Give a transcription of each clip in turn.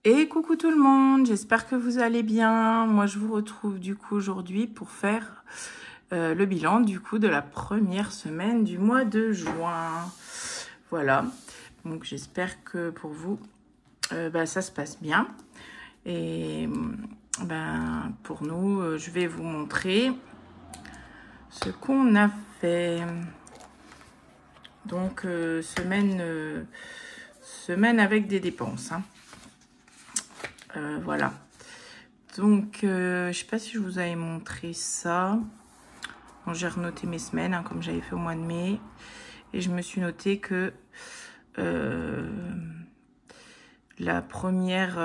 Et coucou tout le monde, j'espère que vous allez bien. Moi, je vous retrouve du coup aujourd'hui pour faire le bilan du coup de la première semaine du mois de juin. Voilà, donc j'espère que pour vous, ça se passe bien. Et pour nous, je vais vous montrer ce qu'on a fait. Donc, semaine avec des dépenses, hein. Voilà. Donc, je sais pas si je vous avais montré ça. Bon, j'ai renoté mes semaines, hein, comme j'avais fait au mois de mai. Et je me suis noté que la première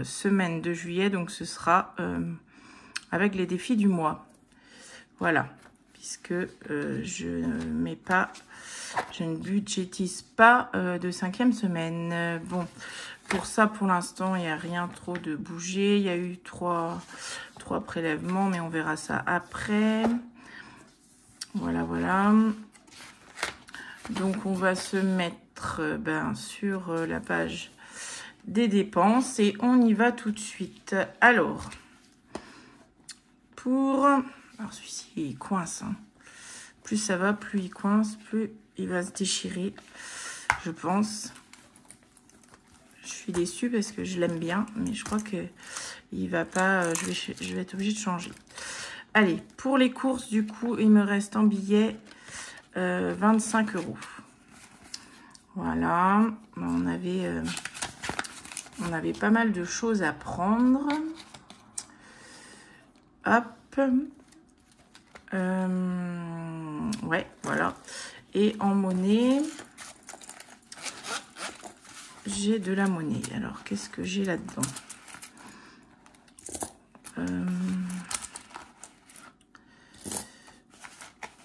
semaine de juillet, donc ce sera avec les défis du mois. Voilà. Puisque je ne budgétise pas de 5e semaine. Bon. Pour ça, pour l'instant, il n'y a rien trop de bougé. Il y a eu trois prélèvements, mais on verra ça après. Voilà, voilà. Donc, on va se mettre sur la page des dépenses et on y va tout de suite. Alors celui-ci, il coince, hein. Plus ça va, plus il coince, plus il va se déchirer, je pense. Je suis déçue parce que je l'aime bien, mais je crois que il va pas. Je vais être obligée de changer. Allez, pour les courses, du coup, il me reste en billets 25 €. Voilà. On avait pas mal de choses à prendre. Hop. Ouais, voilà. Et en monnaie, j'ai de la monnaie. Alors, qu'est-ce que j'ai là-dedans?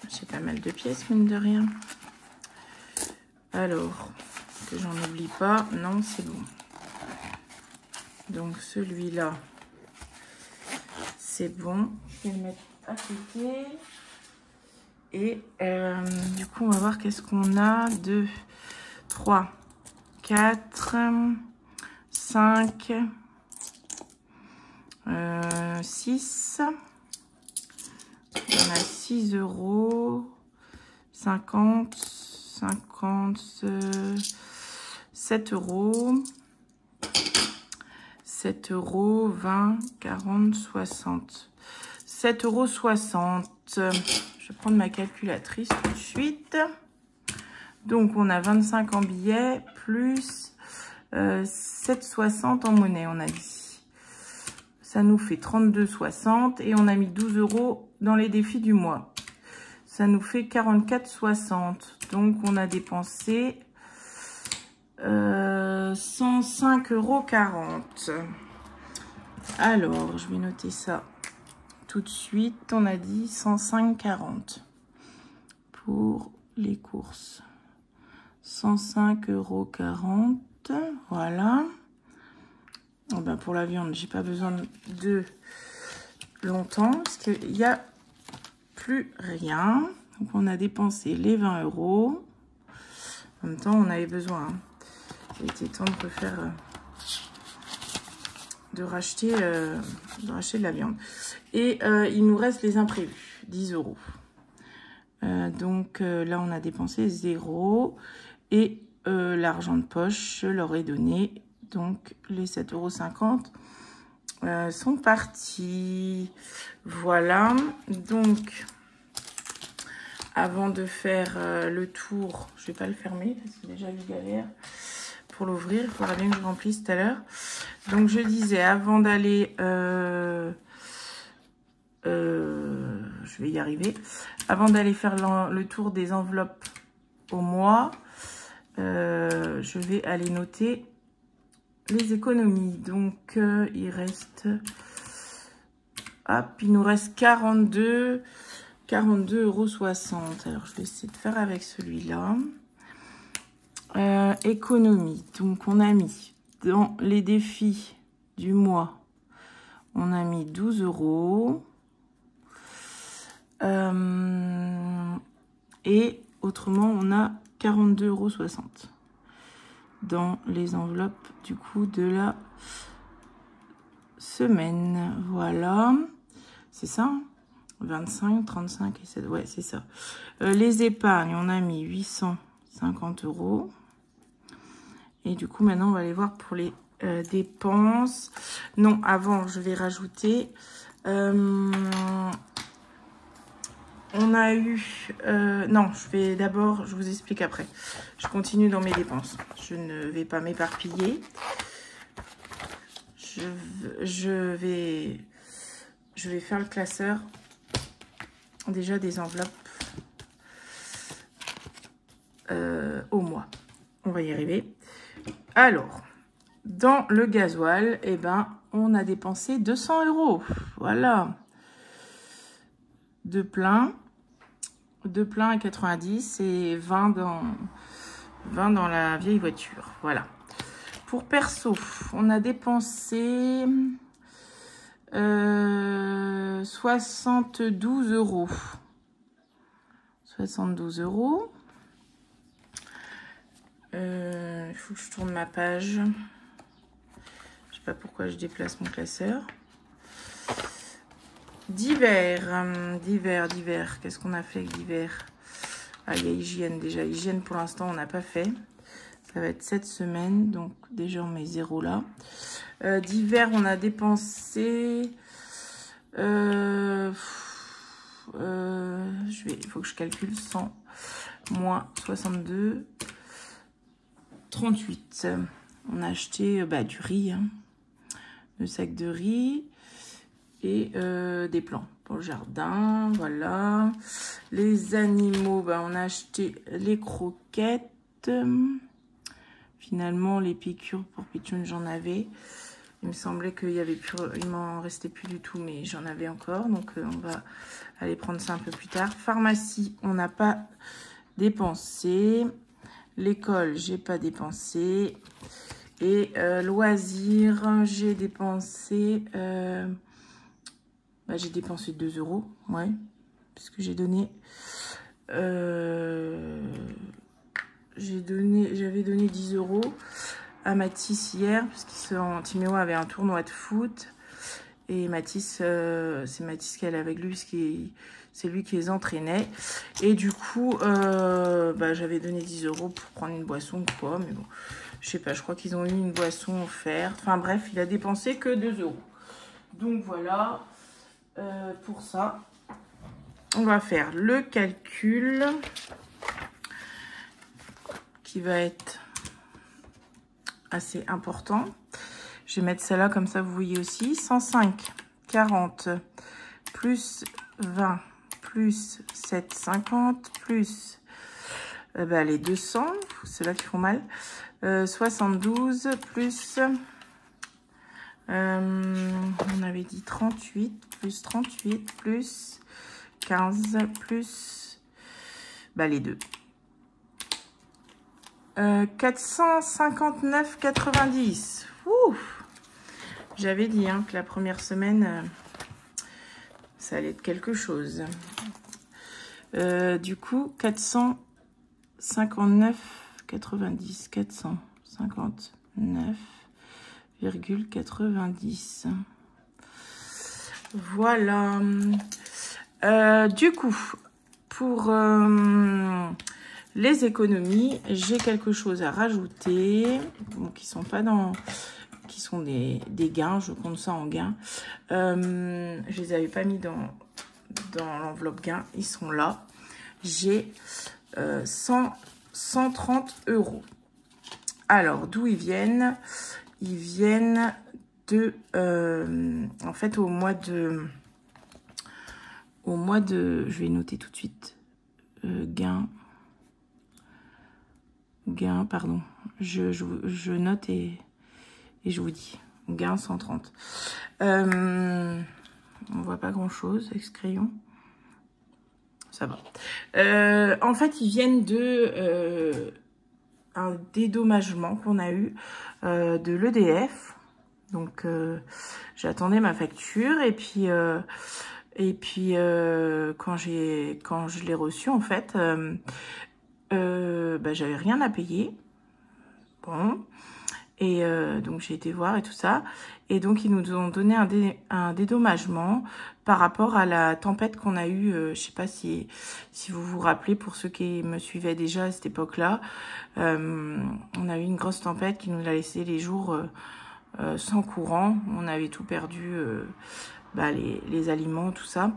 J'ai pas mal de pièces, mine de rien. Alors, que j'en oublie pas. Non, c'est bon. Donc, celui-là, c'est bon. Je vais le mettre à côté. Et du coup, on va voir qu'est-ce qu'on a. 2, 3, 4, 5, 6. On a 6 €, 50, 7 €, 7 €, 20, 40, 60. 7,60 €. Je vais prendre ma calculatrice tout de suite. Donc, on a 25 en billets plus 7,60 en monnaie, on a dit. Ça nous fait 32,60 et on a mis 12 € dans les défis du mois. Ça nous fait 44,60. Donc, on a dépensé 105,40 €. Alors, je vais noter ça tout de suite. On a dit 105,40 pour les courses. 105,40 €. Voilà. Pour la viande, j'ai pas besoin de longtemps parce qu'il n'y a plus rien. Donc, on a dépensé les 20 €. En même temps, on avait besoin. Hein. Il était temps de refaire, de racheter de la viande. Et il nous reste les imprévus, 10 €. Donc, là, on a dépensé 0. Et l'argent de poche, je leur ai donné. Donc, les 7,50 € sont partis. Voilà. Donc, avant de faire le tour, je vais pas le fermer parce que déjà, je galère pour l'ouvrir. Il faudra bien que je remplisse tout à l'heure. Donc, je disais, avant d'aller... je vais y arriver. Avant d'aller faire le tour des enveloppes au mois, je vais aller noter les économies. Donc, il reste... Hop, il nous reste 42,60 €. Alors, je vais essayer de faire avec celui-là. Économie. Donc, on a mis dans les défis du mois, on a mis 12 €. Et autrement, on a 42,60 € dans les enveloppes du coup de la semaines. Voilà. C'est ça, hein? 25, 35 et 7. Ouais, c'est ça. Les épargnes, on a mis 850 €. Et du coup, maintenant, on va aller voir pour les dépenses. Non, avant, je vais rajouter... on a eu... non, je vais d'abord... Je vous explique après. Je continue dans mes dépenses. Je ne vais pas m'éparpiller. Je vais faire le classeur. Déjà des enveloppes au mois. On va y arriver. Alors, dans le gasoil, eh ben, on a dépensé 200 €. Voilà. De plein à 90 et 20 dans la vieille voiture. Voilà. Pour perso, on a dépensé 72 €. 72 €. Il faut que je tourne ma page. Je sais pas pourquoi je déplace mon classeur. Divers. Qu'est-ce qu'on a fait avec divers? Ah, il y a hygiène déjà. Hygiène, pour l'instant, on n'a pas fait. Ça va être cette semaine. Donc, déjà, on met 0 là. Divers, on a dépensé... il faut que je calcule. 100 moins 62... 38. On a acheté du riz. Hein. Le sac de riz. Et des plants pour le jardin, voilà. Les animaux, on a acheté les croquettes. Finalement, les piqûres pour Pichoun, j'en avais. Il me semblait qu'il y avait plus, il m'en restait plus du tout, mais j'en avais encore. Donc, on va aller prendre ça un peu plus tard. Pharmacie, on n'a pas dépensé. L'école, j'ai pas dépensé. Et loisirs, j'ai dépensé... j'ai dépensé 2 €, ouais, puisque j'avais donné 10 € à Mathis hier, parce Timéo avait un tournoi de foot, et Mathis, c'est Mathis qui allait avec lui, parce que c'est lui qui les entraînait, et du coup, j'avais donné 10 € pour prendre une boisson ou quoi, mais bon, je sais pas, je crois qu'ils ont eu une boisson offerte, enfin bref, il a dépensé que 2 €. Donc voilà. Pour ça, on va faire le calcul qui va être assez important. Je vais mettre celle-là comme ça, vous voyez aussi. 105, 40, plus 20, plus 7, 50, plus les 200, ceux-là qui font mal. 72, plus... on avait dit 38, plus 15, plus les deux. 459,90. J'avais dit que la première semaine, ça allait être quelque chose. Du coup, 459,90. 459,90. Voilà. Du coup, pour les économies, j'ai quelque chose à rajouter, donc qui sont pas dans, qui sont des gains. Je compte ça en gains. Je les avais pas mis dans l'enveloppe gains, ils sont là. J'ai 130 €. Alors, d'où ils viennent? Ils viennent de... en fait, au mois de... Je vais noter tout de suite. Gain, pardon. Je note et je vous dis. Gain 130. On voit pas grand-chose avec ce crayon. Ça va. En fait, ils viennent de... un dédommagement qu'on a eu de l'EDF. Donc, j'attendais ma facture et puis quand je l'ai reçue, en fait, j'avais rien à payer. Bon. Et donc, j'ai été voir et tout ça. Et donc, ils nous ont donné un dédommagement par rapport à la tempête qu'on a eue. Je sais pas si vous vous rappelez, pour ceux qui me suivaient déjà à cette époque-là. On a eu une grosse tempête qui nous a laissé les jours sans courant. On avait tout perdu, les aliments, tout ça.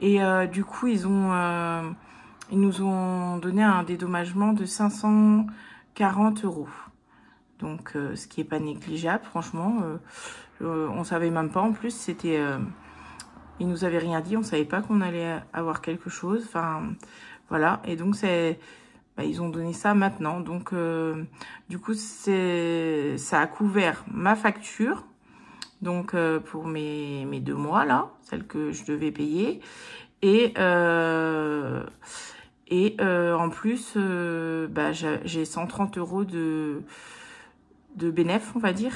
Et du coup, ils nous ont donné un dédommagement de 540 €. Donc, ce qui est pas négligeable, franchement. On savait même pas, en plus, c'était... ils nous avaient rien dit, on savait pas qu'on allait avoir quelque chose. Enfin, voilà. Et donc, ils ont donné ça maintenant. Donc, du coup, ça a couvert ma facture. Donc, pour mes 2 mois, là, celle que je devais payer. Et en plus, j'ai 130 € de bénéfice, on va dire,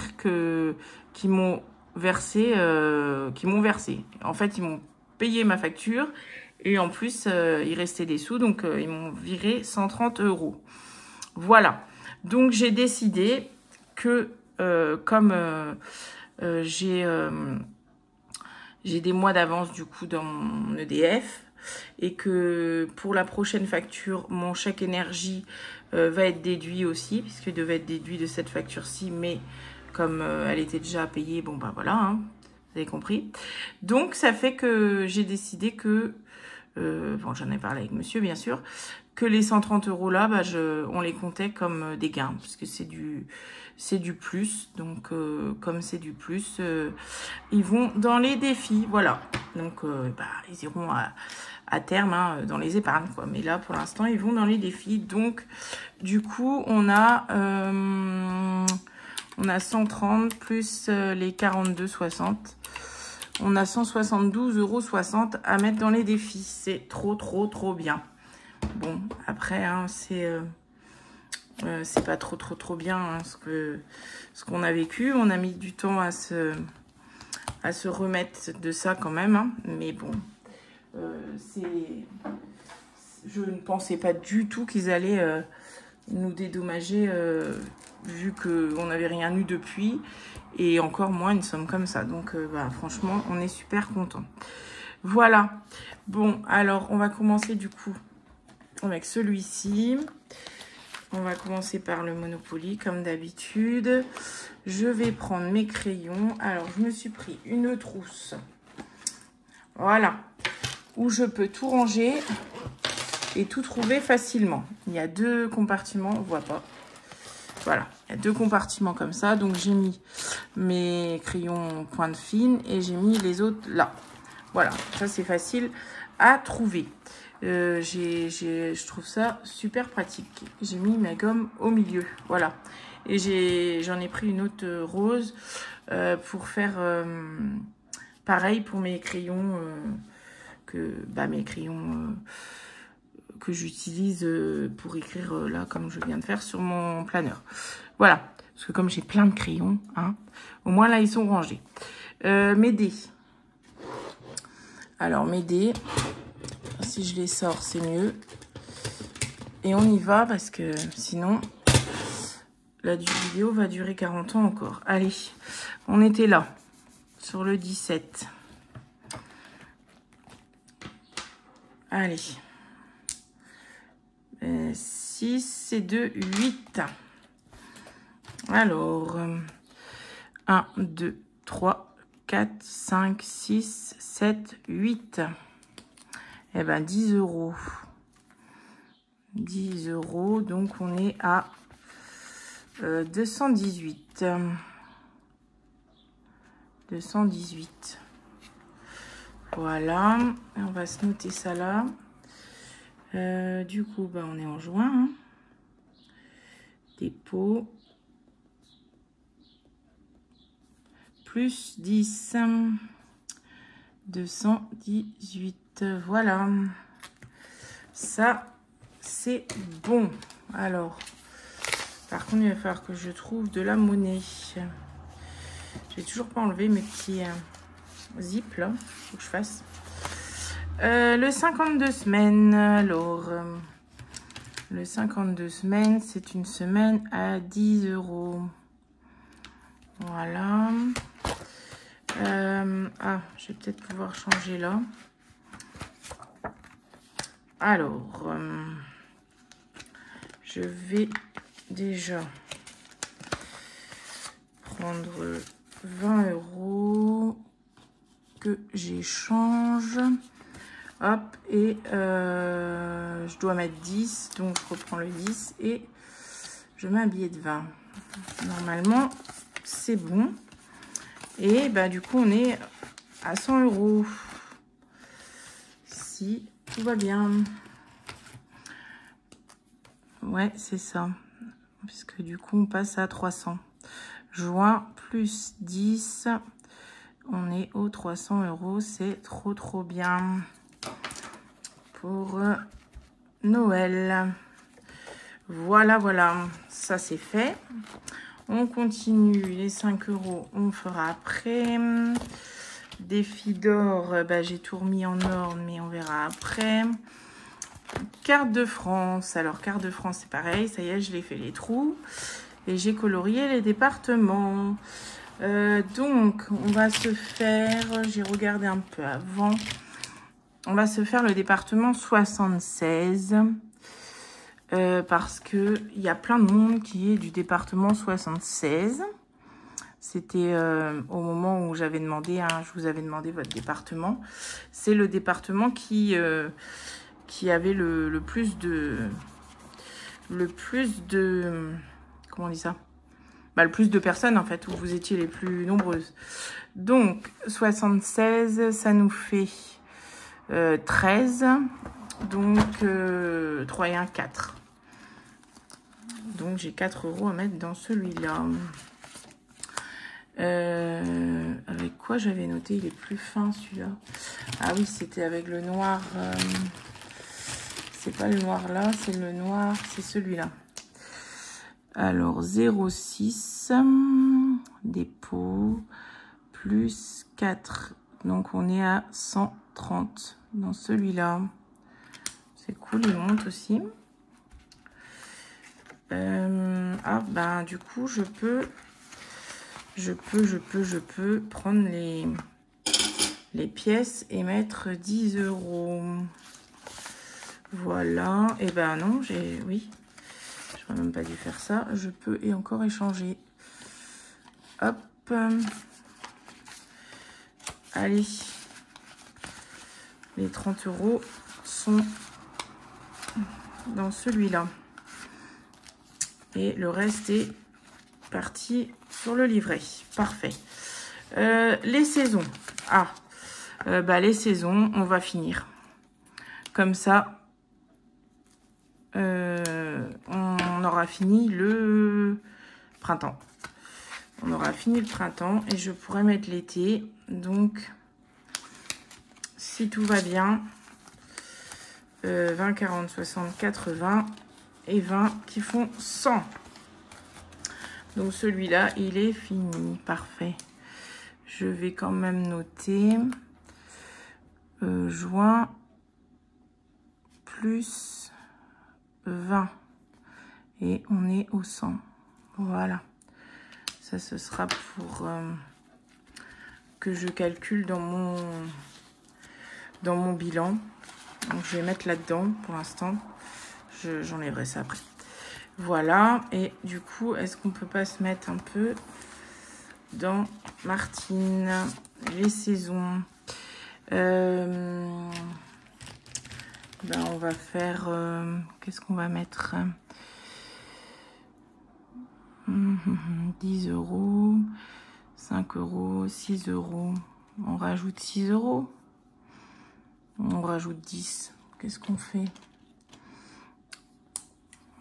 qui m'ont versé. En fait, ils m'ont payé ma facture et en plus, il restait des sous, donc ils m'ont viré 130 €. Voilà. Donc, j'ai décidé que, comme j'ai des mois d'avance, du coup, dans mon EDF, et que pour la prochaine facture, mon chèque énergie va être déduit aussi, puisqu'il devait être déduit de cette facture-ci, mais comme elle était déjà payée, bon, voilà, hein, vous avez compris. Donc, ça fait que j'ai décidé que, j'en ai parlé avec monsieur, bien sûr, que les 130 € là, on les comptait comme des gains, parce que c'est du plus. Donc, comme c'est du plus, ils vont dans les défis, voilà. Donc, ils iront à terme, hein, dans les épargnes, quoi. Mais là, pour l'instant, ils vont dans les défis. Donc, du coup, on a 130 plus les 42,60. On a 172,60 € à mettre dans les défis. C'est trop, trop, trop bien. Bon, après, hein, c'est pas trop, trop, trop bien, hein, ce qu'on a vécu. On a mis du temps à se remettre de ça quand même, hein. Mais bon, je ne pensais pas du tout qu'ils allaient nous dédommager, vu qu'on n'avait rien eu depuis, et encore moins une somme comme ça. Donc, franchement, on est super contents. Voilà. Bon, alors, on va commencer du coup avec celui-ci. On va commencer par le Monopoly, comme d'habitude. Je vais prendre mes crayons. Alors, je me suis pris une trousse. Voilà. Où je peux tout ranger et tout trouver facilement. Il y a 2 compartiments, on ne voit pas. Voilà, il y a 2 compartiments comme ça. Donc, j'ai mis mes crayons pointe fine et j'ai mis les autres là. Voilà, ça c'est facile à trouver. Je trouve ça super pratique. J'ai mis ma gomme au milieu, voilà. Et j'en ai pris une autre rose pour faire pareil pour mes crayons que j'utilise pour écrire là, comme je viens de faire sur mon planeur. Voilà, parce que comme j'ai plein de crayons, hein, au moins là ils sont rangés. Mes dés. Alors mes dés, si je les sors c'est mieux. Et on y va parce que sinon la vidéo va durer 40 ans encore. Allez, on était là sur le 17. Allez. 6 et 2, 8. Alors, 1, 2, 3, 4, 5, 6, 7, 8. Eh ben, 10 €. 10 €, donc on est à 218. 218. Voilà, on va se noter ça là. Du coup, on est en juin. Hein. Dépôt. Plus 10. 218. Voilà. Ça, c'est bon. Alors, par contre, il va falloir que je trouve de la monnaie. J'ai toujours pas enlevé mes petits zips là. Faut que je fasse. Le 52 semaines. Alors, le 52 semaines, c'est une semaine à 10 €. Voilà. Ah, je vais peut-être pouvoir changer là. Alors, je vais déjà prendre 20 € que j'échange. Hop, et je dois mettre 10, donc je reprends le 10 et je mets un billet de 20. Normalement, c'est bon. Et bah, du coup, on est à 100 €. Si tout va bien. Ouais, c'est ça. Puisque du coup, on passe à 300. Juin plus 10. On est aux 300 €. C'est trop bien. Pour Noël. Voilà, voilà. Ça, c'est fait. On continue. Les 5 €, on fera après. Défi d'or, bah, j'ai tout remis en ordre, mais on verra après. Carte de France. Alors, carte de France, c'est pareil. Ça y est, je l'ai fait les trous. Et j'ai colorié les départements. Donc, on va se faire... J'ai regardé un peu avant. On va se faire le département 76. Parce qu'il y a plein de monde qui est du département 76. C'était au moment où j'avais demandé, hein, je vous avais demandé votre département. C'est le département qui avait le plus de... Comment on dit ça? Bah, le plus de personnes, en fait, où vous étiez les plus nombreuses. Donc, 76, ça nous fait 13. Donc, 3 et 1, 4. Donc, j'ai 4 € à mettre dans celui-là. Avec quoi j'avais noté? Il est plus fin, celui-là. Ah oui, c'était avec le noir. C'est pas le noir là, c'est le noir, c'est celui-là. Alors, 0,6 dépôt plus 4. Donc, on est à 130 dans celui-là. C'est cool, il monte aussi. Ah, ben, du coup, je peux prendre les pièces et mettre 10 €. Voilà. Et ben non, oui. J'aurais même pas dû faire ça. Je peux et encore échanger. Hop. Allez. Les 30 € sont dans celui-là. Et le reste est parti sur le livret. Parfait. Les saisons. Ah. Bah, les saisons, on va finir. Comme ça, on aura fini le printemps. On aura fini le printemps et je pourrais mettre l'été. Donc, si tout va bien, 20, 40, 60, 80 et 20 qui font 100. Donc, celui-là, il est fini. Parfait. Je vais quand même noter juin plus 20. Et on est au 100. Voilà. Ça, ce sera pour que je calcule dans mon bilan. Donc, je vais mettre là-dedans pour l'instant. J'enlèverai ça après. Voilà. Et du coup, est-ce qu'on peut pas se mettre un peu dans Martine, les saisons? Ben, on va faire... qu'est-ce qu'on va mettre? 10 €, 5 €, 6 €. On rajoute 6 €. On rajoute 10. Qu'est-ce qu'on fait?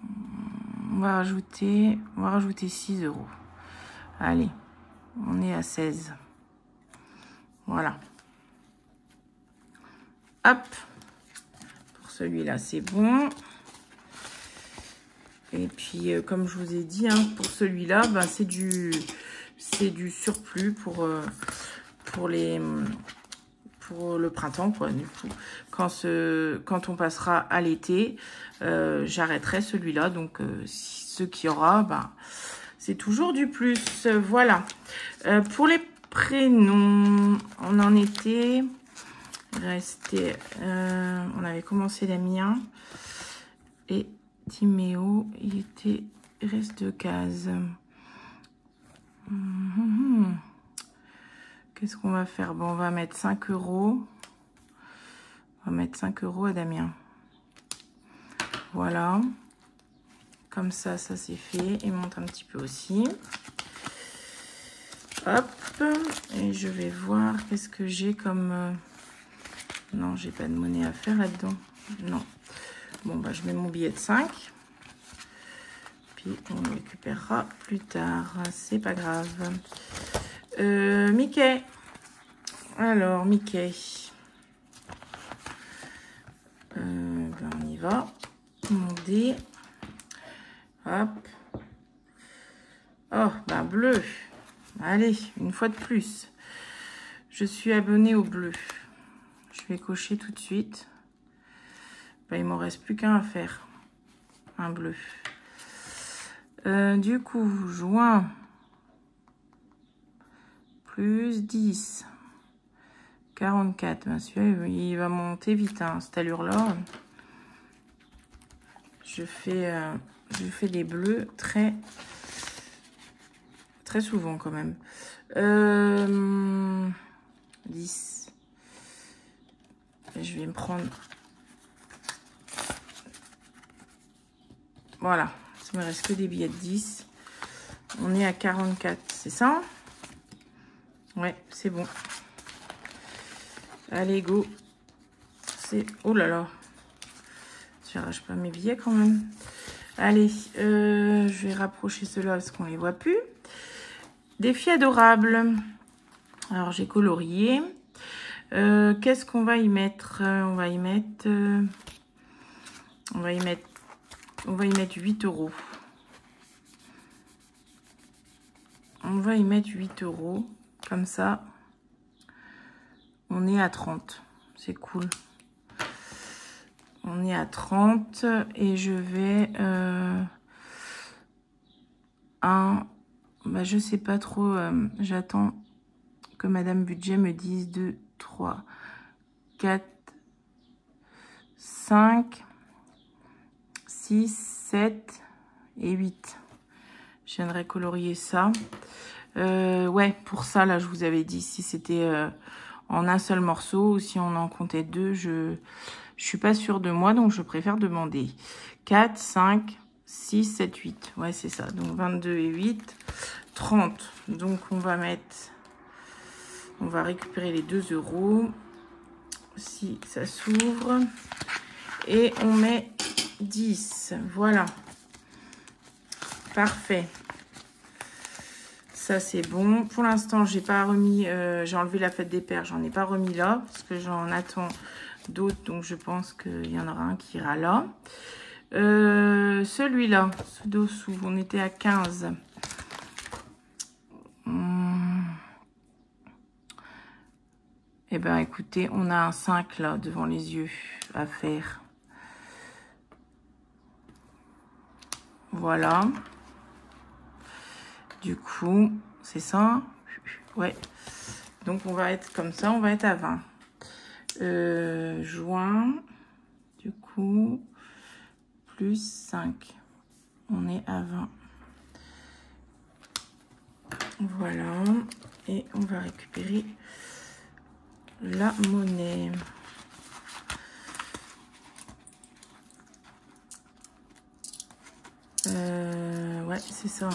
On va rajouter 6 €. Allez, on est à 16. Voilà. Hop. Pour celui-là, c'est bon. Et puis, comme je vous ai dit, hein, pour celui-là, ben, c'est du surplus pour le printemps, quoi. Du coup, quand on passera à l'été, j'arrêterai celui-là. Donc, ce qu'il y aura, ben, C'est toujours du plus. Voilà. Pour les prénoms, on en était resté. On avait commencé les miens. Et Timéo, il reste 2 cases. Qu'est-ce qu'on va faire? Bon, on va mettre 5 €. On va mettre 5 € à Damien. Voilà. Comme ça, ça c'est fait. Et monte un petit peu aussi. Hop. Et je vais voir qu'est-ce que j'ai comme... Non, j'ai pas de monnaie à faire là-dedans. Non. Bon, bah, je mets mon billet de 5. Puis, on le récupérera plus tard. C'est pas grave. Mickey. Alors, Mickey. Ben, on y va. Mon dé. Hop. Oh, ben, bleu. Allez, une fois de plus. Je suis abonnée au bleu. Je vais cocher tout de suite. Ben, il m'en reste plus qu'un à faire. Un bleu. Du coup, juin. Plus 10. 44. Ben, celui-là, il va monter vite, hein, cette allure-là. Je fais des bleus très souvent quand même. 10. Je vais me prendre... Voilà. Il me reste que des billets de 10. On est à 44. C'est ça? Ouais, c'est bon. Allez, go. C'est... Oh là là. J'arrache pas mes billets quand même. Allez, je vais rapprocher ceux-là parce qu'on les voit plus. Des filles adorables. Alors, j'ai colorié. Qu'est-ce qu'on va y mettre? On va y mettre 8 €. On va y mettre 8 €. Comme ça, on est à 30. C'est cool. On est à 30 et je vais... bah, je sais pas trop. J'attends que Madame Budget me dise 2, 3, 4, 5, 6, 7 et 8. Je viendrai colorier ça. Ouais, pour ça, là, je vous avais dit si c'était en un seul morceau ou si on en comptait 2, je suis pas sûre de moi, donc je préfère demander. 4, 5, 6, 7, 8. Ouais, c'est ça. Donc, 22 et 8, 30. Donc, on va récupérer les 2 €. Si ça s'ouvre. Et on met 10. Voilà. Parfait. Ça, c'est bon. Pour l'instant, j'ai pas remis... j'ai enlevé la fête des pères. J'en ai pas remis là. Parce que j'en attends d'autres. Donc, je pense qu'il y en aura un qui ira là. Celui-là, ce dessous, on était à 15. Eh ben, écoutez, on a un 5 là devant les yeux à faire. Voilà. Du coup, c'est ça. Ouais. Donc, on va être comme ça, on va être à 20. Juin. Du coup, plus 5. On est à 20. Voilà. Et on va récupérer la monnaie. Ouais, c'est ça.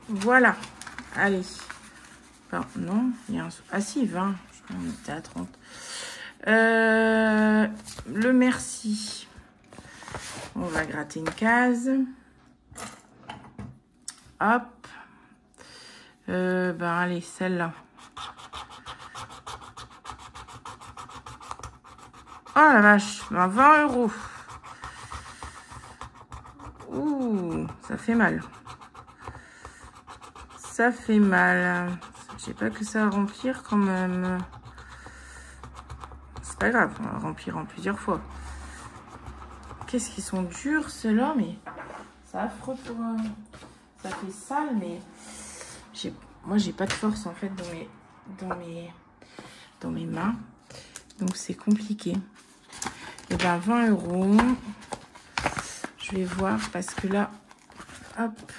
Voilà. Allez. Enfin, non, il y a un... Ah si, 20. On était à 30. Le merci. On va gratter une case. Hop. Ben allez, celle-là. Oh la vache, ben 20 €. Ouh, ça fait mal. Ça fait mal. Je sais pas que ça à remplir quand même. C'est pas grave, on va remplir en plusieurs fois. qu'est-ce qu'ils sont durs ceux-là, mais c'est affreux pour... ça fait sale, mais moi j'ai pas de force en fait dans mes mains. Donc c'est compliqué. Et ben 20 €. Je vais voir parce que là, hop.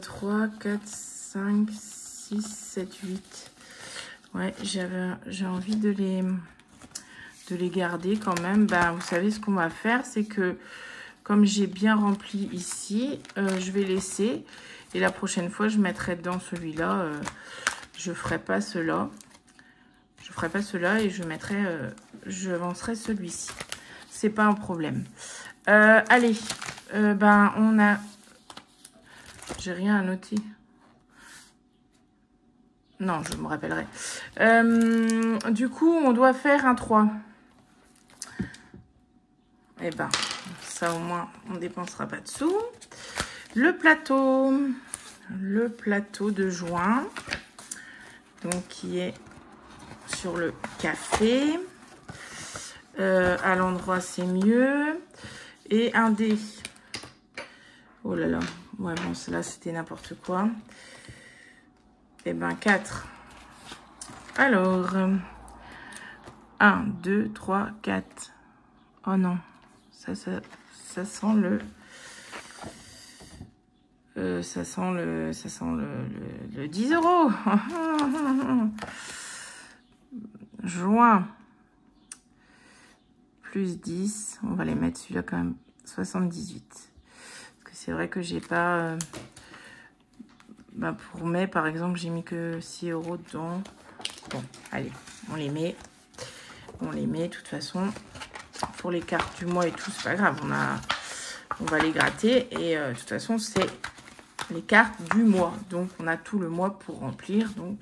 3, 4, 5, 6, 7, 8. Ouais, j'ai envie de les garder quand même. Ben, vous savez ce qu'on va faire, c'est que comme j'ai bien rempli ici, je vais laisser. Et la prochaine fois, je mettrai dedans celui-là. Je ferai pas cela. Je ferai pas cela et je avancerai celui-ci. C'est pas un problème. Allez, ben on a... J'ai rien à noter. Non, je me rappellerai. Du coup, on doit faire un 3. Eh ben, ça au moins, on ne dépensera pas de sous. Le plateau de joint, donc qui est sur le café. À l'endroit, c'est mieux. Et un dé. Oh là là. Ouais, bon, là, c'était n'importe quoi. Et ben, 4. Alors, 1, 2, 3, 4. Oh non. Ça sent le... ça sent le 10 €. Joint. Plus 10. On va les mettre celui-là quand même. 78. Parce que c'est vrai que j'ai pas... pour mai, par exemple, j'ai mis que 6 € dedans. Bon, allez, on les met. On les met, de toute façon. Pour les cartes du mois et tout, c'est pas grave. On va les gratter. Et de toute façon, c'est les cartes du mois. Donc, on a tout le mois pour remplir. Donc,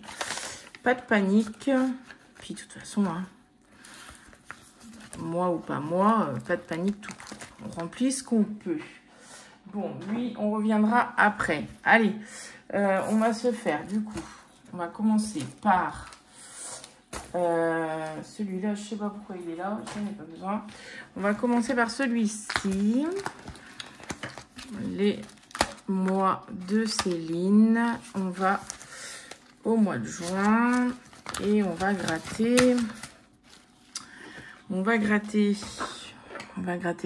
pas de panique. Puis, de toute façon, hein, mois ou pas mois, pas de panique. Tout. On remplit ce qu'on peut. Bon, lui, on reviendra après. Allez, on va se faire, du coup, on va commencer par celui-là. Je sais pas pourquoi il est là, je n'en ai pas besoin. On va commencer par celui-ci. Les mois de Céline. On va au mois de juin et on va gratter. On va gratter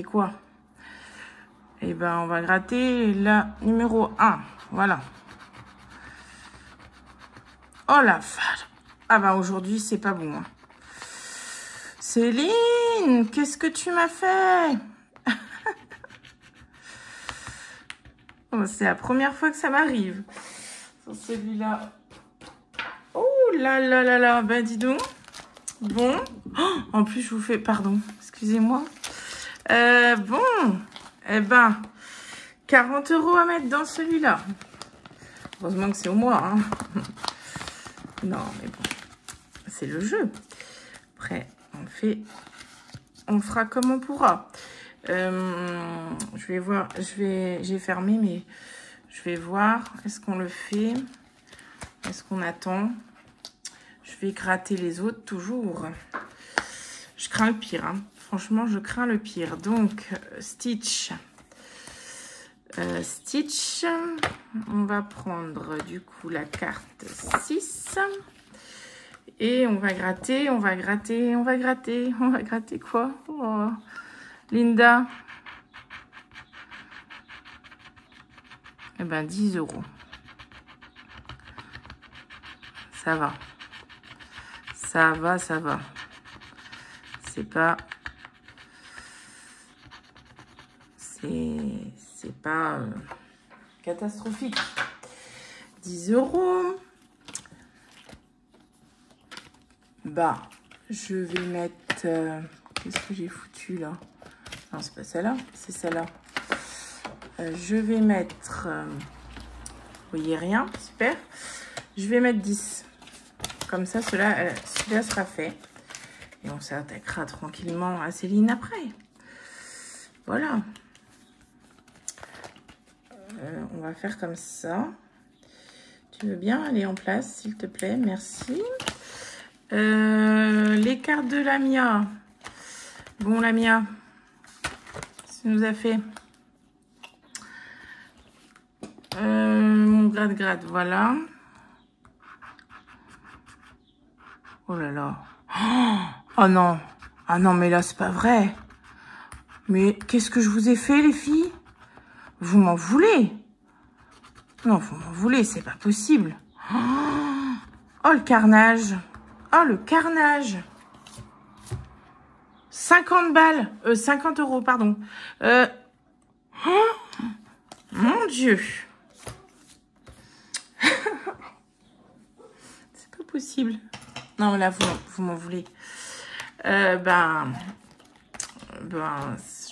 quoi? Eh ben, on va gratter la numéro 1. Voilà. Oh la vache. Ah ben, aujourd'hui, c'est pas bon. Hein. Céline, qu'est-ce que tu m'as fait? Oh, c'est la première fois que ça m'arrive. Sur celui-là. Oh là là là là. Ben, dis donc. Bon. Oh, en plus, je vous fais... Pardon. Excusez-moi. Bon. Eh ben, 40 € à mettre dans celui-là. Heureusement que c'est au mois. Hein. Non, mais bon. C'est le jeu. Après, on fera comme on pourra. Je vais voir. J'ai fermé, mais je vais voir. Est-ce qu'on le fait? Est-ce qu'on attend? Je vais gratter les autres toujours. Je crains le pire. Hein. Franchement, je crains le pire. Donc, Stitch. Stitch. On va prendre du coup la carte 6. Et on va gratter, on va gratter, on va gratter. On va gratter quoi? Oh. Linda. Eh ben, 10 €. Ça va. Ça va, ça va. C'est pas... C'est pas catastrophique. 10 €. Bah, je vais mettre... Qu'est-ce que j'ai foutu là? Non, c'est pas celle-là, c'est celle-là. Je vais mettre... vous voyez rien, super. Je vais mettre 10. Comme ça, celui-là sera fait. Et on s'attaquera tranquillement à Céline après. Voilà. On va faire comme ça. Tu veux bien aller en place, s'il te plaît? Merci. Les cartes de Lamia. Bon, Lamia, il nous a fait mon grade, voilà. Oh là là. Oh non. Ah non, mais là, c'est pas vrai. Mais qu'est-ce que je vous ai fait, les filles? Vous m'en voulez? Non, vous m'en voulez, c'est pas possible. Oh, le carnage. Oh, le carnage. 50 balles. 50 euros, pardon. Oh, mon Dieu. C'est pas possible. Non, là, vous m'en voulez. Ben,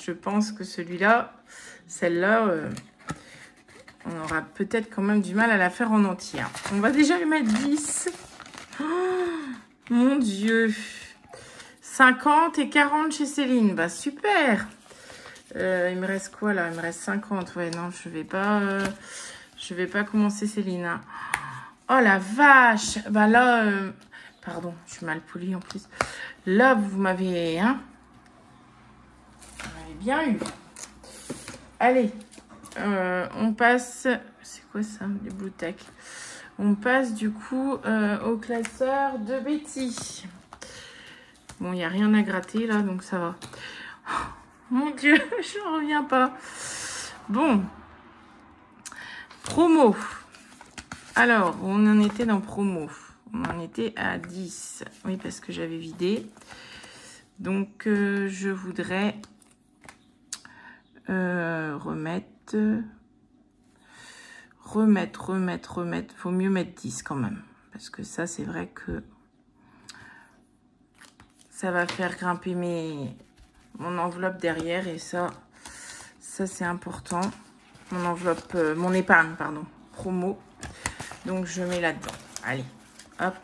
je pense que celui-là, celle-là, on aura peut-être quand même du mal à la faire en entière. On va déjà lui mettre 10. Oh, mon Dieu. 50 et 40 chez Céline. Bah, super. Il me reste quoi, là? Il me reste 50. Ouais, non, je vais pas commencer Céline. Hein. Oh, la vache. Bah, là... pardon, je suis mal polie en plus. Là, vous m'avez... Hein, vous m'avez bien eu. Allez. On passe... C'est quoi ça? Les Blue Tack. On passe du coup au classeur de Betty. Bon, il n'y a rien à gratter là, donc ça va. Oh, mon Dieu, je n'en reviens pas. Bon. Promo. Alors, on en était dans promo. On en était à 10. Oui, parce que j'avais vidé. Donc, je voudrais remettre. Faut mieux mettre 10 quand même. Parce que ça, c'est vrai que ça va faire grimper mon enveloppe derrière. Et ça c'est important. Mon enveloppe, mon épargne, pardon. Promo. Donc, je mets là-dedans. Allez, hop.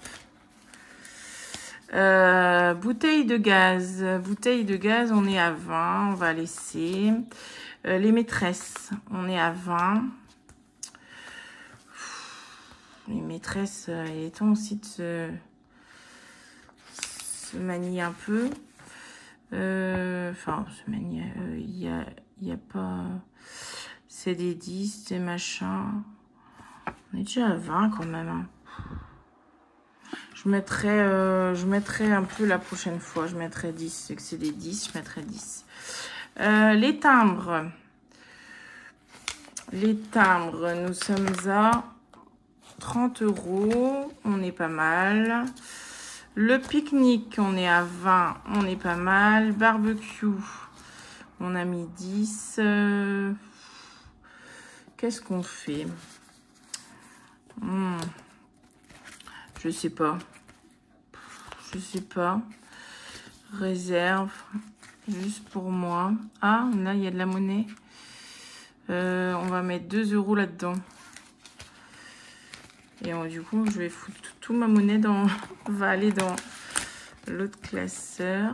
Bouteille de gaz. Bouteille de gaz, on est à 20. On va laisser. Les maîtresses, on est à 20. Les maîtresses, il est temps aussi de se manier un peu. Enfin, se manier, il y a pas... C'est des 10, des machins. On est déjà à 20 quand même. Hein. Je mettrai un peu la prochaine fois. Je mettrai 10. C'est que c'est des 10, je mettrai 10. Les timbres. Les timbres, nous sommes à 30 euros. On est pas mal. Le pique-nique, on est à 20. On est pas mal. Barbecue, on a mis 10. Qu'est-ce qu'on fait? Je sais pas. Je sais pas. Réserve. Juste pour moi. Ah, là, il y a de la monnaie. On va mettre 2 euros là-dedans. Et du coup, je vais foutre toute ma monnaie dans... va aller dans l'autre classeur.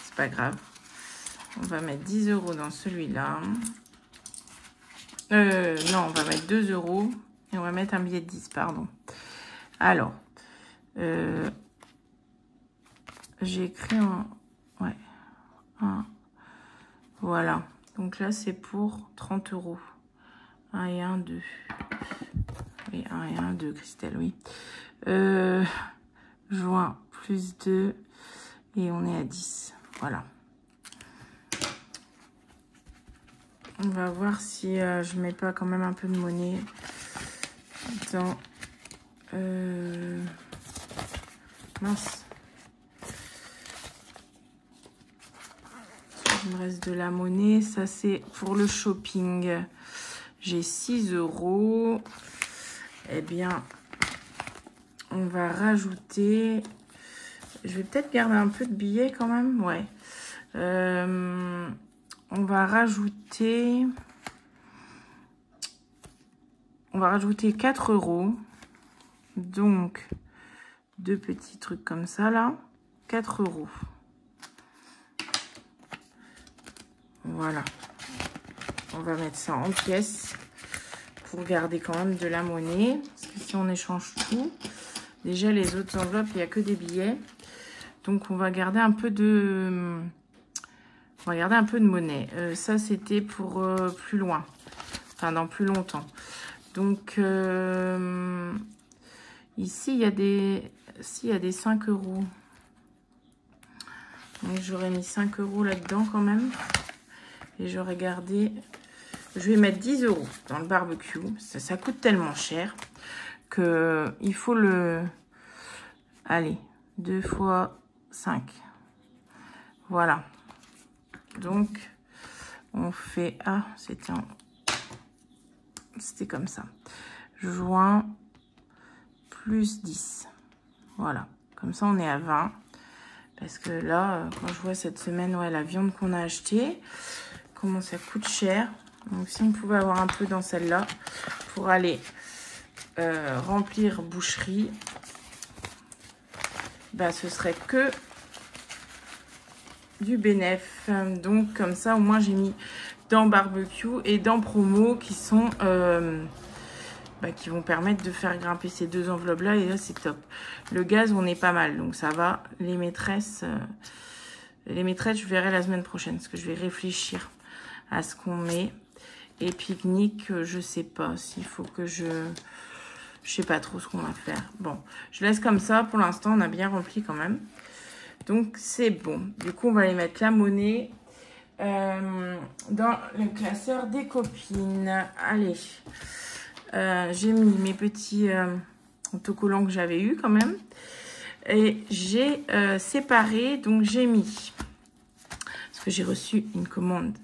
C'est pas grave. On va mettre 10 euros dans celui-là. Non, on va mettre 2 euros. Et on va mettre un billet de 10, pardon. Alors. J'ai écrit en... Ouais. Voilà. Donc là, c'est pour 30 euros. 1 et 1, 2. Oui, 1 et 1, 2, Christelle, oui. Juin, plus 2. Et on est à 10. Voilà. On va voir si je mets pas quand même un peu de monnaie dans... mince. Il me reste de la monnaie. Ça, c'est pour le shopping. J'ai 6 euros. Eh bien, on va rajouter... Je vais peut-être garder un peu de billets quand même. Ouais. On va rajouter... 4 euros. Donc, 2 petits trucs comme ça, là. 4 euros. Voilà. On va mettre ça en pièces pour garder quand même de la monnaie. Parce que si on échange tout, déjà les autres enveloppes, il n'y a que des billets. Donc, on va garder un peu de On va regarder un peu de monnaie. Ça, c'était pour plus loin. Enfin, dans plus longtemps. Donc, ici, il y a des... Si, il y a des 5 euros. Donc, j'aurais mis 5 euros là-dedans quand même. Et j'aurais gardé... Je vais mettre 10 euros dans le barbecue. Ça coûte tellement cher que il faut le... Allez, 2 fois 5. Voilà. Donc, on fait... Ah, c'était comme ça. Joint plus 10. Voilà. Comme ça, on est à 20. Parce que là, quand je vois cette semaine, ouais, la viande qu'on a achetée, comment ça coûte cher. Donc, si on pouvait avoir un peu dans celle-là pour aller remplir boucherie, bah, ce serait que du bénéf. Donc, comme ça, au moins, j'ai mis dans barbecue et dans promo qui sont... qui vont permettre de faire grimper ces deux enveloppes-là. Et là, c'est top. Le gaz, on est pas mal. Donc, ça va. Les maîtresses, je verrai la semaine prochaine. Parce que je vais réfléchir à ce qu'on met. Et pique-nique, je sais pas s'il faut que je sais pas trop ce qu'on va faire. Bon, je laisse comme ça. Pour l'instant, on a bien rempli quand même. Donc, c'est bon. Du coup, on va aller mettre la monnaie dans le classeur des copines. Allez. J'ai mis mes petits autocollants que j'avais eu quand même. Et j'ai séparé. Donc, j'ai mis... Parce que j'ai reçu une commande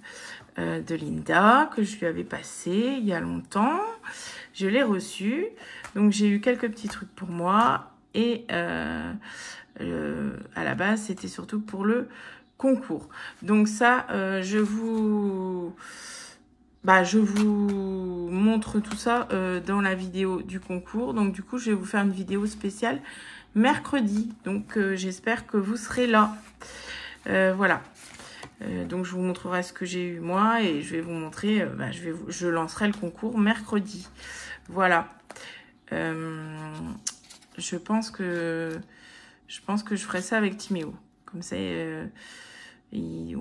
de Linda que je lui avais passée il y a longtemps. Je l'ai reçue. Donc, j'ai eu quelques petits trucs pour moi. Et à la base, c'était surtout pour le concours. Donc, ça, je vous montre tout ça dans la vidéo du concours. Donc, du coup, je vais vous faire une vidéo spéciale mercredi. Donc, j'espère que vous serez là. Voilà. Donc, je vous montrerai ce que j'ai eu moi et je vais vous montrer, je lancerai le concours mercredi. Voilà. Je pense que je ferai ça avec Timéo. Comme ça, il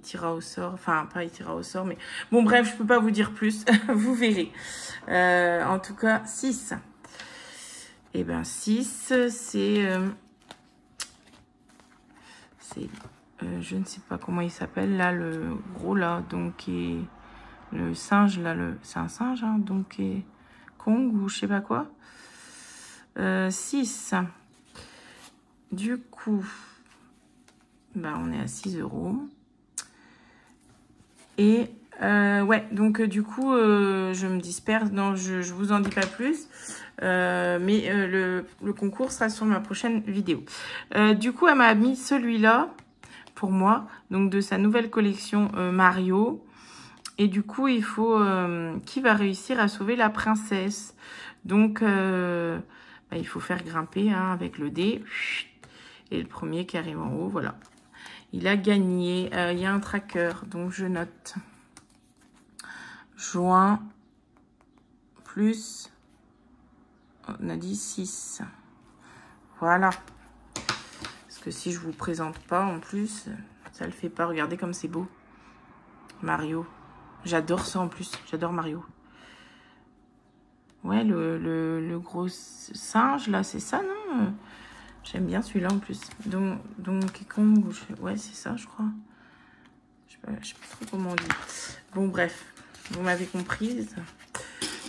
tirera au sort. Enfin, pas il tirera au sort, mais... Bon, bref, je peux pas vous dire plus. Vous verrez. En tout cas, 6. Et ben 6, c'est... je ne sais pas comment il s'appelle, là, le gros, là, donc, le singe, là, c'est un singe, hein, donc, Kong, ou je sais pas quoi. 6. Du coup, on est à 6 euros. Et, ouais, donc, du coup, je me disperse, non, je vous en dis pas plus. Mais le concours sera sur ma prochaine vidéo. Du coup, elle m'a mis celui-là pour moi, donc de sa nouvelle collection Mario. Et du coup, il faut qui va réussir à sauver la princesse. Donc, il faut faire grimper avec le dé. Et le premier qui arrive en haut, voilà. Il a gagné. Il y a un tracker, donc je note. Joint plus... On a dit 6. Voilà. Parce que si je vous présente pas, en plus, ça le fait pas. Regardez comme c'est beau. Mario. J'adore ça en plus. J'adore Mario. Ouais, le gros singe, là, c'est ça, non? J'aime bien celui-là en plus. Donc Kong, ouais, c'est ça, je crois. Je sais pas trop comment on dit. Bon, bref. Vous m'avez comprise.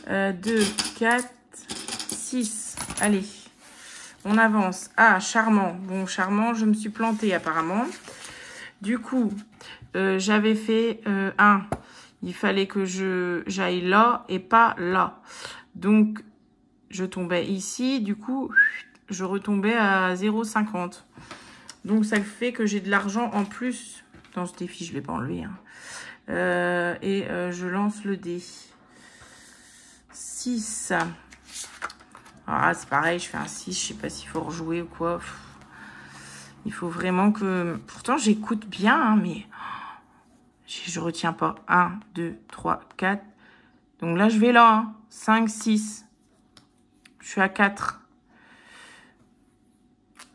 2, 4, 6. Allez. On avance. Ah, charmant. Bon, charmant, je me suis plantée apparemment. Du coup, j'avais fait 1. Il fallait que j'aille là et pas là. Donc, je tombais ici. Du coup, je retombais à 0,50. Donc, ça fait que j'ai de l'argent en plus. Dans ce défi, je ne l'ai pas enlevé. Hein. Je lance le dé. 6. Ah, c'est pareil, je fais un 6. Je sais pas s'il faut rejouer ou quoi. Il faut vraiment que... Pourtant, j'écoute bien, hein, mais... Je retiens pas. 1, 2, 3, 4. Donc là, je vais là. Hein. 5, 6. Je suis à 4.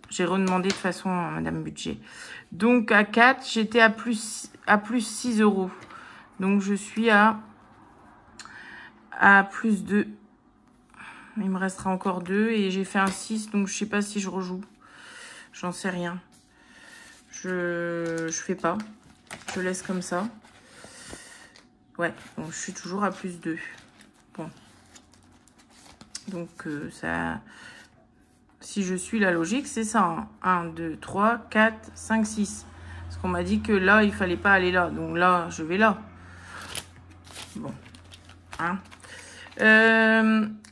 J'ai redemandé de toute façon à Madame Budget. Donc, à 4, j'étais à plus 6 euros. Donc, je suis à plus 2. Il me restera encore 2 et j'ai fait un 6. Donc, je sais pas si je rejoue. J'en sais rien. Je fais pas. Je laisse comme ça. Ouais, donc je suis toujours à plus 2. Bon. Donc, ça... Si je suis la logique, c'est ça. Hein. 1, 2, 3, 4, 5, 6. Parce qu'on m'a dit que là, il fallait pas aller là. Donc là, je vais là. Bon. Hein.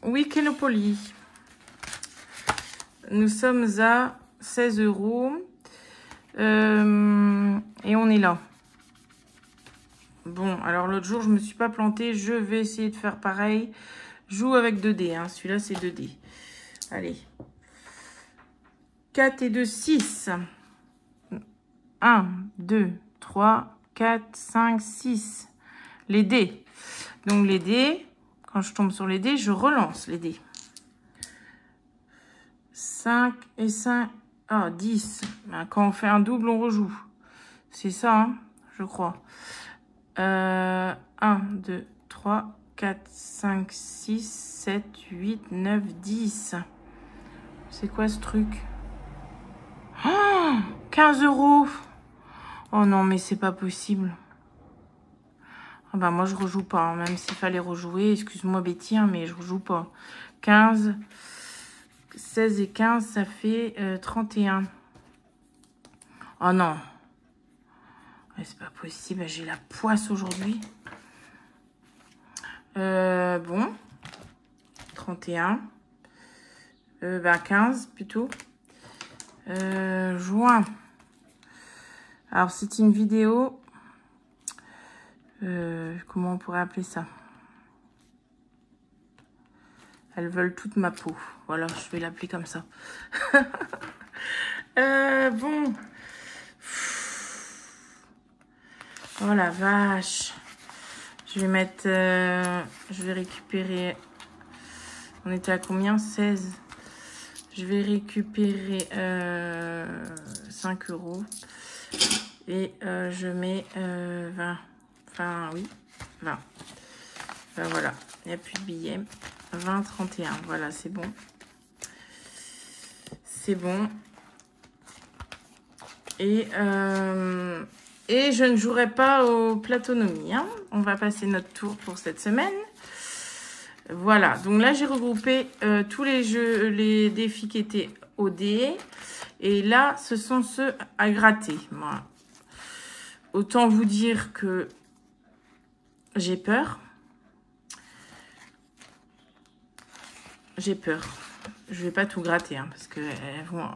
Oui, Kénopoly. Nous sommes à 16 euros. Et on est là. Bon, alors l'autre jour, je me suis pas plantée. Je vais essayer de faire pareil. Joue avec 2 dés. Hein. Celui-là, c'est 2 dés. Allez. 4 et 2, 6. 1, 2, 3, 4, 5, 6. Les dés. Donc, les dés, quand je tombe sur les dés, je relance les dés. 5 et 5. Ah, 10. Quand on fait un double, on rejoue. C'est ça, hein, je crois. 1, 2, 3, 4, 5, 6, 7, 8, 9, 10. C'est quoi ce truc? Oh, 15 euros. Oh non, mais c'est pas possible. Ah bah moi, je rejoue pas. Hein, même s'il fallait rejouer. Excuse-moi, Betty, hein, mais je rejoue pas. 15, 16 et 15, ça fait 31. Oh non. C'est pas possible. J'ai la poisse aujourd'hui. Bon. 31. 15 plutôt. Juin. Alors, c'est une vidéo. Comment on pourrait appeler ça? Elles veulent toute ma peau. Voilà, je vais l'appeler comme ça. Bon. Oh la vache. Je vais mettre... je vais récupérer... On était à combien? 16. Je vais récupérer 5 euros. Et je mets 20. Enfin, oui, 20. Ben voilà, il n'y a plus de billets. 20, 31. Voilà, c'est bon. C'est bon. Et je ne jouerai pas au Platonomie. Hein. On va passer notre tour pour cette semaine. Voilà, donc là, j'ai regroupé tous les jeux, les défis qui étaient au dé. Et là, ce sont ceux à gratter. Voilà. Autant vous dire que j'ai peur. J'ai peur. Je vais pas tout gratter, hein, parce que elles vont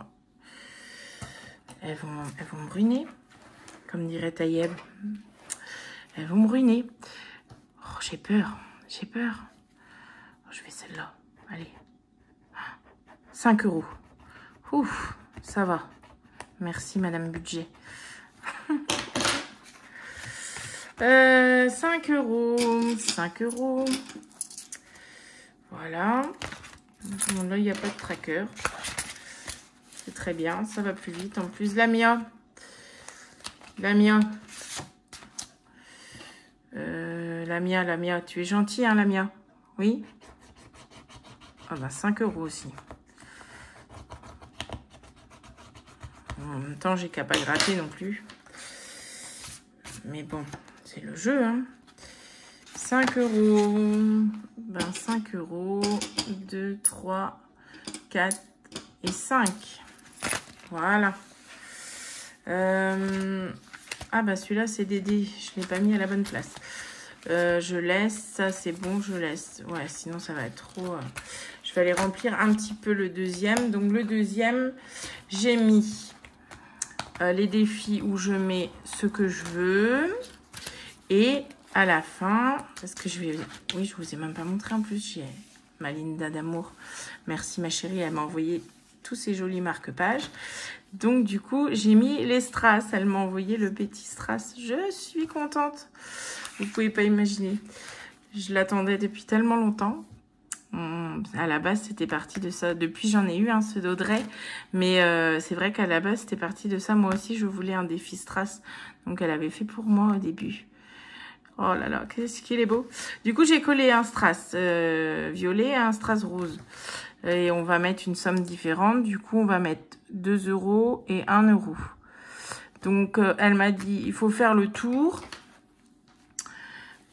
me ruiner. Comme dirait Taïeb. Elles vont me ruiner. Oh, j'ai peur. J'ai peur. Oh, je vais celle-là. Allez. 5 euros. Ouf, ça va. Merci, Madame Budget. 5 euros. 5 euros. Voilà. Bon, là, il n'y a pas de tracker. C'est très bien. Ça va plus vite. En plus, Lamia. Lamia. Lamia. Tu es gentille, hein, Lamia? Oui? Ah bah, 5 euros aussi. En même temps, j'ai qu'à pas gratter non plus. Mais bon, c'est le jeu, hein. 5 euros. Ben, 5 euros. 2, 3, 4 et 5. Voilà. Ah, bah, celui-là, c'est Dédé. Je ne l'ai pas mis à la bonne place. Je laisse. Ça, c'est bon, je laisse. Ouais, sinon, ça va être trop... Je vais aller remplir un petit peu le deuxième. Donc, le deuxième, j'ai mis les défis où je mets ce que je veux. Et à la fin, parce que je vais... Oui, je vous ai même pas montré en plus. J'ai ma Linda d'amour. Merci, ma chérie. Elle m'a envoyé tous ces jolis marque-pages. Donc, du coup, j'ai mis les strass. Elle m'a envoyé le petit strass. Je suis contente. Vous pouvez pas imaginer. Je l'attendais depuis tellement longtemps. à la base, c'était parti de ça. Depuis, j'en ai eu un, ce d'Audrey. Mais c'est vrai qu'à la base, c'était parti de ça. Moi aussi, je voulais un défi strass. Donc, elle avait fait pour moi au début. Oh là là, qu'est-ce qu'il est beau. Du coup, j'ai collé un strass violet et un strass rose. Et on va mettre une somme différente. Du coup, on va mettre 2 € et 1 €. Donc, elle m'a dit, il faut faire le tour.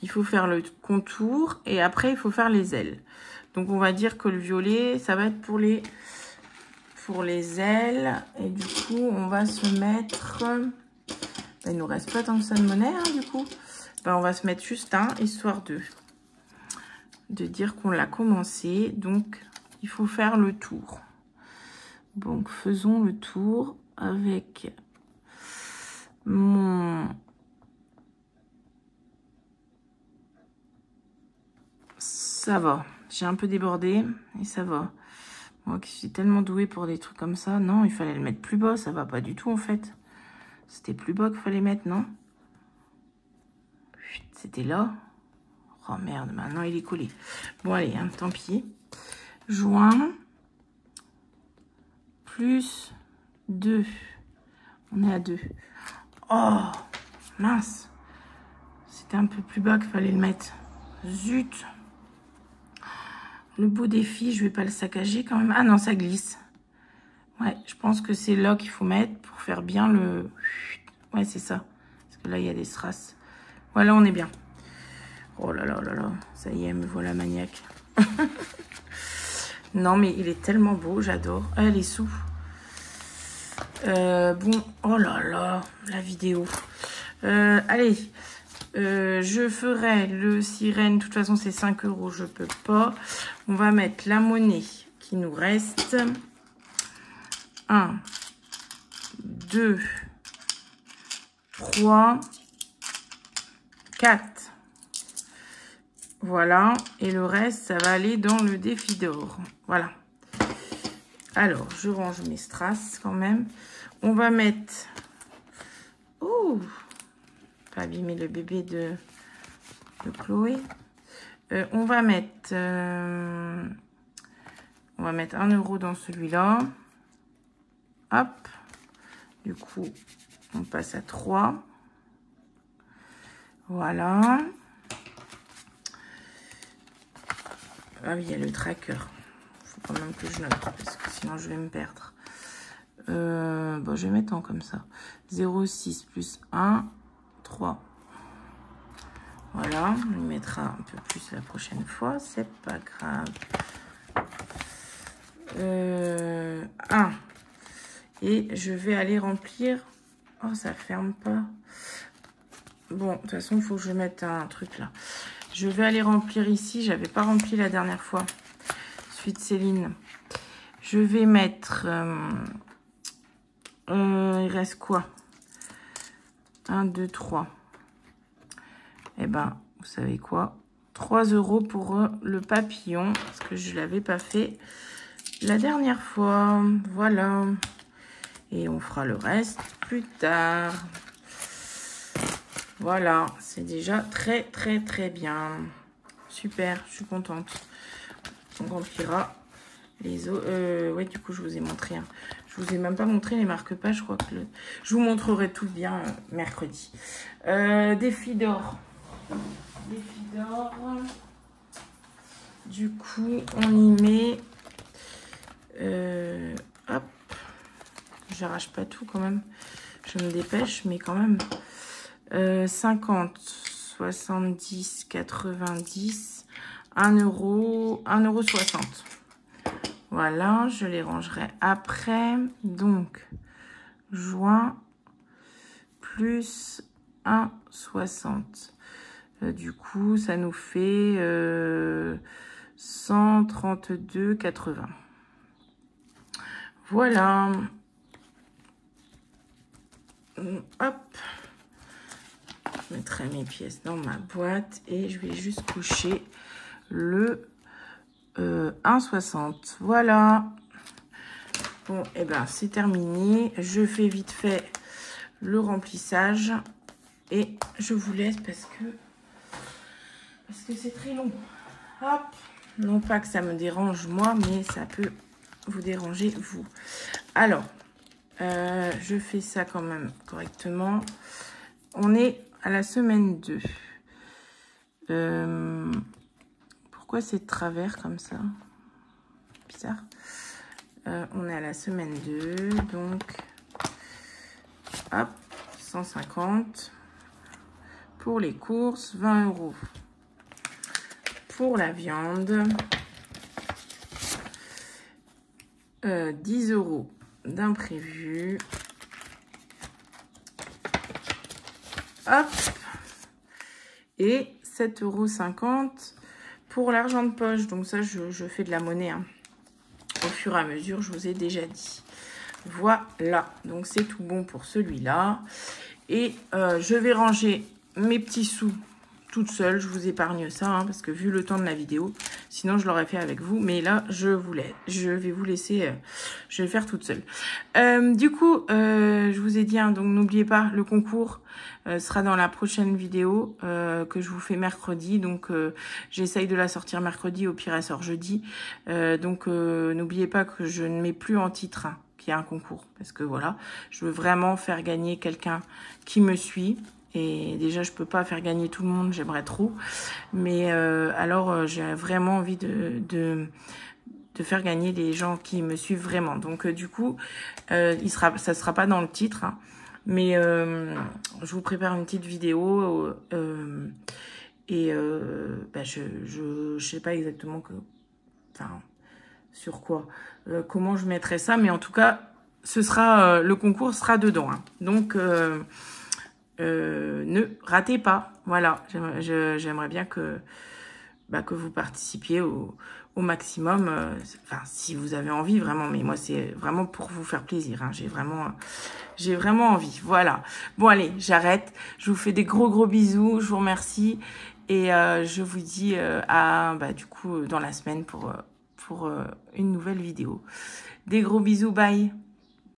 Il faut faire le contour. Et après, il faut faire les ailes. Donc, on va dire que le violet, ça va être pour les ailes. Et du coup, on va se mettre... Ben, il nous reste pas tant que ça de monnaie, hein, du coup. Ben, on va se mettre juste un, histoire de dire qu'on l'a commencé. Donc, il faut faire le tour. Donc, faisons le tour avec mon... Ça va. J'ai un peu débordé et ça va. Moi qui suis tellement douée pour des trucs comme ça. Non, il fallait le mettre plus bas. Ça va pas du tout, en fait. C'était plus bas qu'il fallait mettre, non? C'était là. Oh merde, maintenant il est collé. Bon, allez, hein, tant pis. Joint. Plus 2. On est à 2. Oh, mince. C'était un peu plus bas qu'il fallait le mettre. Zut. Le beau défi, je vais pas le saccager quand même. Ah non, ça glisse. Ouais, je pense que c'est là qu'il faut mettre pour faire bien le... Ouais, c'est ça. Parce que là, il y a des strass. Voilà, on est bien. Oh là là là là. Ça y est, me voilà maniaque. Non, mais il est tellement beau, j'adore. Ah, elle est sous. Bon, oh là là, la vidéo. Allez, je ferai le sirène. De toute façon, c'est 5 €, je peux pas. On va mettre la monnaie qui nous reste. 1, 2, 3, 4. Voilà. Et le reste, ça va aller dans le défi d'or. Voilà. Alors, je range mes strass quand même. On va mettre... Oh, pas abîmer le bébé de Chloé. On va mettre 1 € dans celui-là. Hop. Du coup, on passe à 3. Voilà. Ah oui, il y a le tracker. Il faut quand même que je note parce que sinon je vais me perdre. Bon, je vais mettre en comme ça. 0,6 plus 1, 3. Voilà, on y mettra un peu plus la prochaine fois, c'est pas grave. 1. Et je vais aller remplir... Oh, ça ferme pas. Bon, de toute façon, il faut que je mette un truc là. Je vais aller remplir ici. J'avais pas rempli la dernière fois. Suite Céline. Je vais mettre... il reste quoi? 1, 2, 3. Eh ben, vous savez quoi? 3 € pour le papillon. Parce que je ne l'avais pas fait la dernière fois. Voilà. Et on fera le reste plus tard. Voilà. C'est déjà très, très, très bien. Super. Je suis contente. On remplira les autres. Ouais, du coup, je vous ai montré. Hein. Je vous ai même pas montré les marque-pages. Je crois que je vous montrerai tout bien mercredi. Défi d'or. Défi d'or. Du coup, on y met... hop. J'arrache pas tout quand même. Je me dépêche, mais quand même. 50, 70, 90, 1 €, 1,60 €. Voilà, je les rangerai après. Donc, joint plus 1,60. Du coup, ça nous fait 132,80. Voilà. Hop. Je mettrai mes pièces dans ma boîte et je vais juste coucher le 1,60. Voilà. Bon, et ben c'est terminé. Je fais vite fait le remplissage et je vous laisse parce que c'est très long. Hop. Non pas que ça me dérange moi, mais ça peut vous déranger vous. Alors, je fais ça quand même correctement. On est à la semaine 2. Pourquoi c'est de travers comme ça? Bizarre. On est à la semaine 2, donc hop, 150 pour les courses, 20 € pour la viande, 10 € d'imprévu, hop, et 7,50 € pour l'argent de poche. Donc ça, je fais de la monnaie, hein. Au fur et à mesure, je vous ai déjà dit. Voilà, donc c'est tout bon pour celui-là. Et je vais ranger mes petits sous toute seule. Je vous épargne ça, hein, parce que vu le temps de la vidéo, sinon je l'aurais fait avec vous. Mais là, je vais vous laisser, je vais le faire toute seule. Du coup, je vous ai dit, hein, donc n'oubliez pas, le concours sera dans la prochaine vidéo que je vous fais mercredi. Donc, j'essaye de la sortir mercredi, au pire, elle sort jeudi. Donc, n'oubliez pas que je ne mets plus en titre, hein, qu'il y a un concours. Parce que voilà, je veux vraiment faire gagner quelqu'un qui me suit. Et déjà, je peux pas faire gagner tout le monde, j'aimerais trop. Mais alors, j'ai vraiment envie de faire gagner les gens qui me suivent vraiment. Donc, du coup, ça sera pas dans le titre, hein, mais je vous prépare une petite vidéo et je sais pas exactement sur quoi, comment je mettrai ça, mais en tout cas, ce sera le concours sera dedans, hein. Donc ne ratez pas. Voilà, j'aimerais bien que vous participiez au maximum, enfin si vous avez envie vraiment, mais moi c'est vraiment pour vous faire plaisir, hein. J'ai vraiment envie. Voilà, bon allez, j'arrête, je vous fais des gros bisous, je vous remercie et je vous dis à du coup dans la semaine pour une nouvelle vidéo. Des gros bisous, bye.